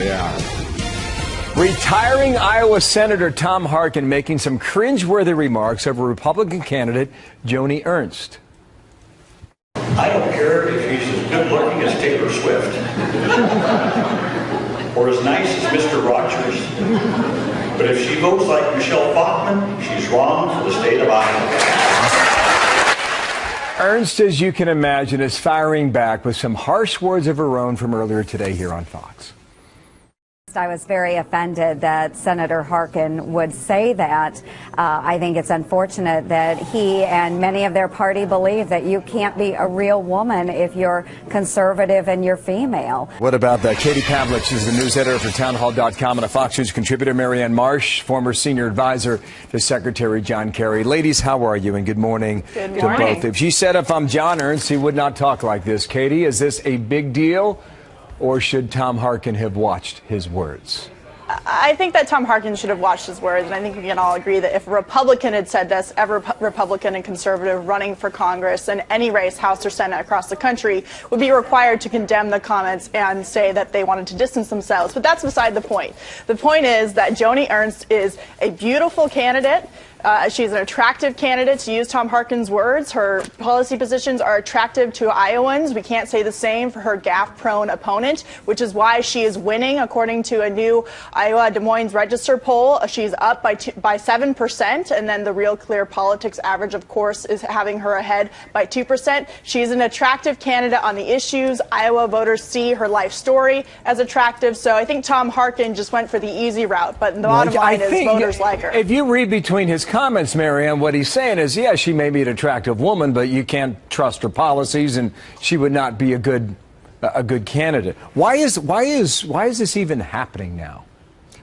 Yeah. Retiring Iowa Senator Tom Harkin making some cringeworthy remarks over Republican candidate Joni Ernst. I don't care if she's as good looking as Taylor Swift or as nice as Mr. Rogers, but if she votes like Michelle Bachmann, she's wrong for the state of Iowa. Ernst, as you can imagine, is firing back with some harsh words of her own from earlier today here on Fox. I was very offended that Senator Harkin would say that. I think it's unfortunate that he and many of their party believe that you can't be a real woman if you're conservative and you're female. What about that? Katie Pavlich is the news editor for townhall.com and a Fox News contributor. Marianne Marsh, former senior advisor to Secretary John Kerry. Ladies, how are you? And good morning, to both of you. She said if I'm John Ernst, he would not talk like this. Katie, is this a big deal? Or should Tom Harkin have watched his words? I think that Tom Harkin should have watched his words, and I think we can all agree that if a Republican had said this, every Republican and conservative running for Congress in any race, House or Senate across the country, would be required to condemn the comments and say that they wanted to distance themselves. But that's beside the point. The point is that Joni Ernst is a beautiful candidate. She's an attractive candidate, to use Tom Harkin's words. Her policy positions are attractive to Iowans. We can't say the same for her gaffe-prone opponent, which is why she is winning, according to a new Iowa Des Moines Register poll. She's up by 7%, and then the Real Clear Politics average, of course, is having her ahead by 2%. She's an attractive candidate on the issues. Iowa voters see her life story as attractive, so I think Tom Harkin just went for the easy route, but the bottom line is voters like her. If you read between his comments, Marianne, what he's saying is, yeah, she may be an attractive woman, but you can't trust her policies, and she would not be a good candidate. Why is this even happening now?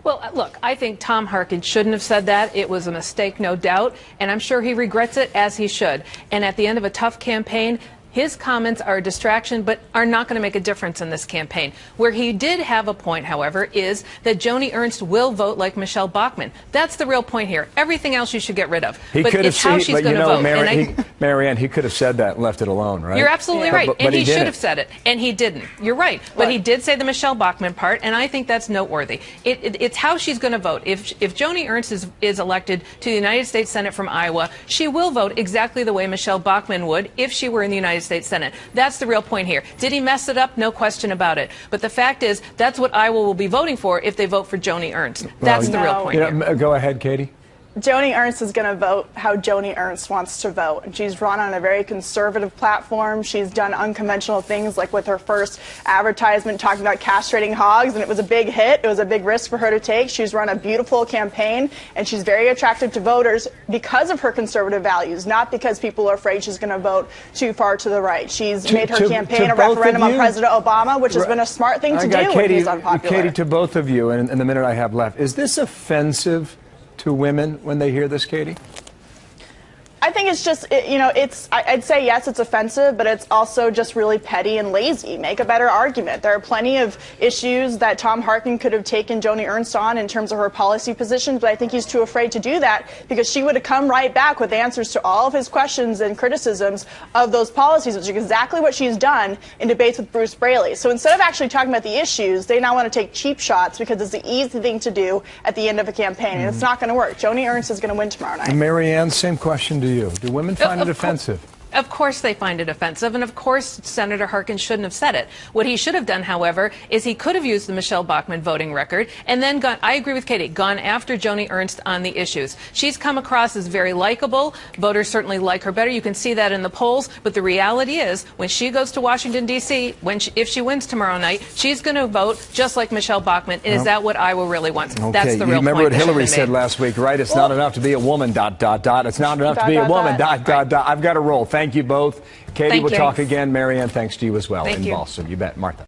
Well, look, I think Tom Harkin shouldn't have said that. It was a mistake, no doubt, and I'm sure he regrets it, as he should. And at the end of a tough campaign, his comments are a distraction, but are not going to make a difference in this campaign. Where he did have a point, however, is that Joni Ernst will vote like Michelle Bachmann. That's the real point here. Everything else you should get rid of. But it's how she's going to vote. Marianne, he could have said that and left it alone, right? You're absolutely right. But and he should have said it. And he didn't. You're right. But he did say the Michelle Bachmann part, and I think that's noteworthy. It's how she's going to vote. If Joni Ernst is elected to the United States Senate from Iowa, she will vote exactly the way Michelle Bachmann would if she were in the United States Senate. That's the real point here. Did he mess it up? No question about it. But the fact is, that's what Iowa will be voting for if they vote for Joni Ernst. That's the real point here. Go ahead, Katie. Joni Ernst is going to vote how Joni Ernst wants to vote. And she's run on a very conservative platform. She's done unconventional things, like with her first advertisement talking about castrating hogs, and it was a big hit. It was a big risk for her to take. She's run a beautiful campaign, and she's very attractive to voters because of her conservative values, not because people are afraid she's going to vote too far to the right. She's made her campaign a referendum on President Obama, which has been a smart thing to do when he's unpopular. Katie, to both of you, and the minute I have left, is this offensive to women when they hear this, Katie? I think it's just, I'd say yes, it's offensive, but it's also just really petty and lazy. Make a better argument. There are plenty of issues that Tom Harkin could have taken Joni Ernst on in terms of her policy positions, but I think he's too afraid to do that because she would have come right back with answers to all of his questions and criticisms of those policies, which is exactly what she's done in debates with Bruce Braley. So instead of actually talking about the issues, they now want to take cheap shots because it's the easy thing to do at the end of a campaign, and it's not going to work. Joni Ernst is going to win tomorrow night. Marianne, same question to you. Do women find it offensive? Of course they find it offensive, and of course Senator Harkin shouldn't have said it. What he should have done, however, is he could have used the Michelle Bachmann voting record and then I agree with Katie, gone after Joni Ernst on the issues. She's come across as very likable. Voters certainly like her better. You can see that in the polls. But the reality is, when she goes to Washington, D.C., if she wins tomorrow night, she's going to vote just like Michelle Bachmann. And is that what Iowa really wants? Okay. That's the real point. You remember what Hillary said last week, right? It's not enough to be a woman, ... It's not enough to be a woman, ... I've got to roll. Thank you both. Katie, we'll talk again. Marianne, thanks to you as well in Boston. You bet. Martha.